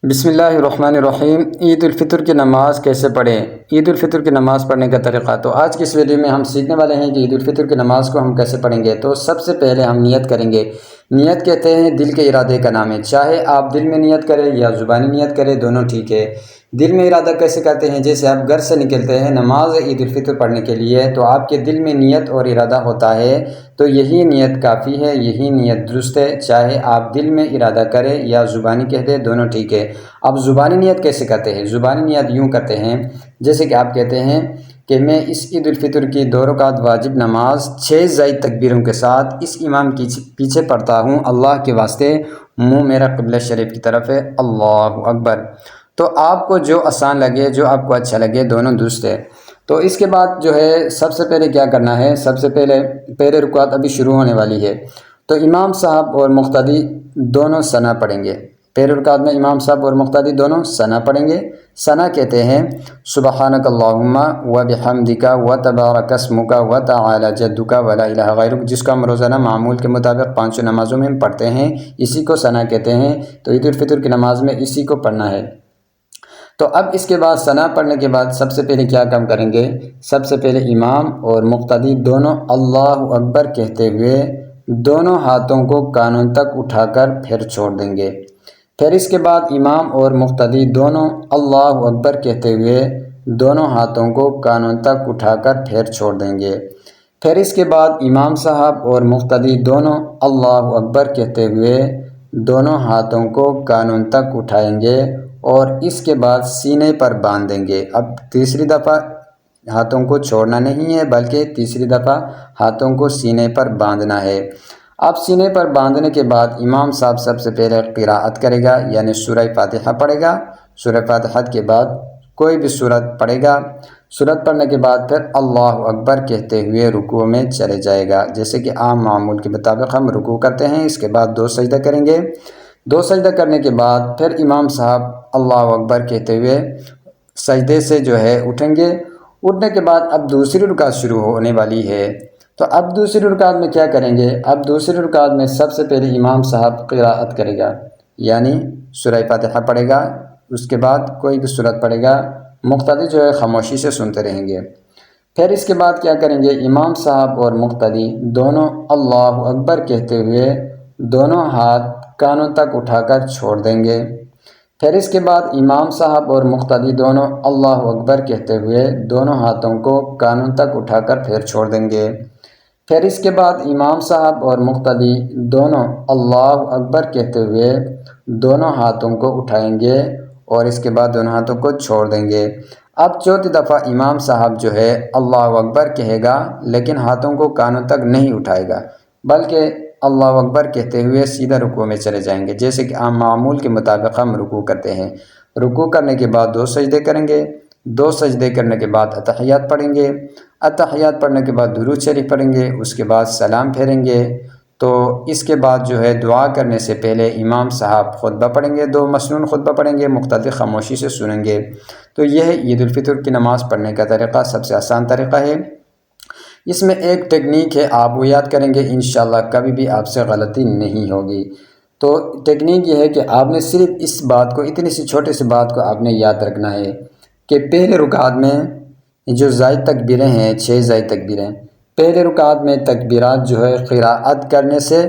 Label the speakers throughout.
Speaker 1: بسم اللہ الرحمن الرحیم۔ عید الفطر کی نماز کیسے پڑھیں؟ عید الفطر کی نماز پڑھنے کا طریقہ۔ تو آج کی اس ویڈیو میں ہم سیکھنے والے ہیں کہ عید الفطر کی نماز کو ہم کیسے پڑھیں گے۔ تو سب سے پہلے ہم نیت کریں گے۔ نیت کہتے ہیں دل کے ارادے کا نام ہے، چاہے آپ دل میں نیت کریں یا زبانی نیت کریں، دونوں ٹھیک ہے۔ دل میں ارادہ کیسے کرتے ہیں؟ جیسے آپ گھر سے نکلتے ہیں نماز عید الفطر پڑھنے کے لیے، تو آپ کے دل میں نیت اور ارادہ ہوتا ہے، تو یہی نیت کافی ہے، یہی نیت درست ہے، چاہے آپ دل میں ارادہ کریں یا زبانی کہہ دیں، دونوں ٹھیک ہے۔ اب زبانی نیت کیسے کرتے ہیں؟ زبانی نیت یوں کرتے ہیں، جیسے کہ آپ کہتے ہیں کہ میں اس عید الفطر کی 2 رکعت واجب نماز 6 زائد تکبیروں کے ساتھ اس امام کی پیچھے پڑھتا ہوں، اللہ کے واسطے، منہ میرا قبلہ شریف کی طرف ہے، اللہ اکبر۔ تو آپ کو جو آسان لگے، جو آپ کو اچھا لگے، دونوں درست ہے۔ تو اس کے بعد جو ہے سب سے پہلے کیا کرنا ہے؟ سب سے پہلے رکعت ابھی شروع ہونے والی ہے، تو امام صاحب اور مقتدی دونوں ثنا پڑھیں گے۔ پہلے رکعت میں امام صاحب اور مقتدی دونوں ثنا پڑھیں گے۔ ثنا کہتے ہیں سبحانک اللہم و بحمدک و تبارک اسمک و تعالی جدک و لا الہ غیرک، جس کو ہم روزانہ معمول کے مطابق 5 نمازوں میں پڑھتے ہیں، اسی کو ثنا کہتے ہیں۔ تو عید الفطر کی نماز میں اسی کو پڑھنا ہے۔ تو اب اس کے بعد ثنا پڑھنے کے بعد سب سے پہلے کیا کام کریں گے؟ سب سے پہلے امام اور مقتدی دونوں اللہ اکبر کہتے ہوئے دونوں ہاتھوں کو کانوں تک اٹھا کر پھر چھوڑ دیں گے۔ پھر اس کے بعد امام اور مقتدی دونوں اللہ اکبر کہتے ہوئے دونوں ہاتھوں کو کانوں تک اٹھا کر پھر چھوڑ دیں گے۔ پھر اس کے بعد امام صاحب اور مقتدی دونوں اللہ اکبر کہتے ہوئے دونوں ہاتھوں کو کانوں تک اٹھائیں گے اور اس کے بعد سینے پر باندھ دیں گے۔ اب تیسری دفعہ ہاتھوں کو چھوڑنا نہیں ہے، بلکہ تیسری دفعہ ہاتھوں کو سینے پر باندھنا ہے۔ اب سینے پر باندھنے کے بعد امام صاحب سب سے پہلے قراءت کرے گا، یعنی سورہ فاتحہ پڑھے گا۔ سورہ فاتحہ کے بعد کوئی بھی سورت پڑھے گا۔ سورت پڑھنے کے بعد پھر اللہ اکبر کہتے ہوئے رکوع میں چلے جائے گا، جیسے کہ عام معمول کے مطابق ہم رکوع کرتے ہیں۔ اس کے بعد 2 سجدہ کریں گے۔ 2 سجدہ کرنے کے بعد پھر امام صاحب اللہ اکبر کہتے ہوئے سجدے سے جو ہے اٹھیں گے۔ اٹھنے کے بعد اب دوسری رکعت شروع ہونے والی ہے، تو اب دوسری رکعت میں کیا کریں گے؟ اب دوسری رکعت میں سب سے پہلے امام صاحب قراءت کرے گا، یعنی سورہ فاتحہ پڑھے گا، اس کے بعد کوئی بھی سورت پڑھے گا، مقتدی جو ہے خاموشی سے سنتے رہیں گے۔ پھر اس کے بعد کیا کریں گے؟ امام صاحب اور مقتدی دونوں اللہ اکبر کہتے ہوئے دونوں ہاتھ کانوں تک اٹھا کر چھوڑ دیں گے۔ پھر اس کے بعد امام صاحب اور مقتدی دونوں اللہ اکبر کہتے ہوئے دونوں ہاتھوں کو کانوں تک اٹھا کر پھر چھوڑ دیں گے۔ پھر اس کے بعد امام صاحب اور مقتدی دونوں اللہ اکبر کہتے ہوئے دونوں ہاتھوں کو اٹھائیں گے اور اس کے بعد دونوں ہاتھوں کو چھوڑ دیں گے۔ اب چوتھی دفعہ امام صاحب جو ہے اللہ اکبر کہے گا، لیکن ہاتھوں کو کانوں تک نہیں اٹھائے گا، بلکہ اللہ اکبر کہتے ہوئے سیدھا رکوع میں چلے جائیں گے، جیسے کہ عام معمول کے مطابق ہم رکوع کرتے ہیں۔ رکوع کرنے کے بعد 2 سجدے کریں گے۔ 2 سجدے کرنے کے بعد اتحیات پڑھیں گے۔ اتحیات پڑھنے کے بعد درود شریف پڑھیں گے، اس کے بعد سلام پھیریں گے۔ تو اس کے بعد جو ہے دعا کرنے سے پہلے امام صاحب خطبہ پڑھیں گے، 2 مسنون خطبہ پڑھیں گے، مقتدی خاموشی سے سنیں گے۔ تو یہ ہے عید الفطر کی نماز پڑھنے کا طریقہ، سب سے آسان طریقہ ہے۔ اس میں ایک ٹیکنیک ہے، آپ وہ یاد کریں گے، انشاءاللہ کبھی بھی آپ سے غلطی نہیں ہوگی۔ تو ٹیکنیک یہ ہے کہ آپ نے صرف اس بات کو، اتنی سی چھوٹی سی بات کو آپ نے یاد رکھنا ہے کہ پہلے رکعت میں جو زائد تکبیریں ہیں، 6 زائد تکبیریں، پہلے رکعت میں تکبیرات جو ہے قراءت کرنے سے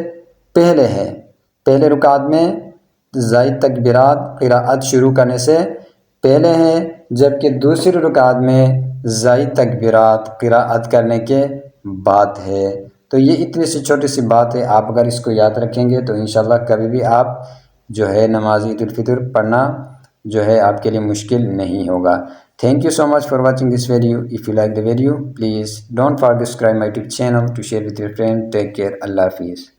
Speaker 1: پہلے ہے۔ پہلے رکعت میں زائد تکبیرات قراءت شروع کرنے سے پہلے ہیں، جبکہ دوسری رکعت میں زائد تکبیرات قراءت کرنے کے بعد ہے۔ تو یہ اتنی سی چھوٹی سی بات ہے، آپ اگر اس کو یاد رکھیں گے تو انشاءاللہ کبھی بھی آپ جو ہے نماز عید الفطر پڑھنا جو ہے آپ کے لیے مشکل نہیں ہوگا۔ Thank you so much for watching this video. If you like the video, please don't forget to subscribe my YouTube channel to share with your friends. Take care. Allah Hafiz.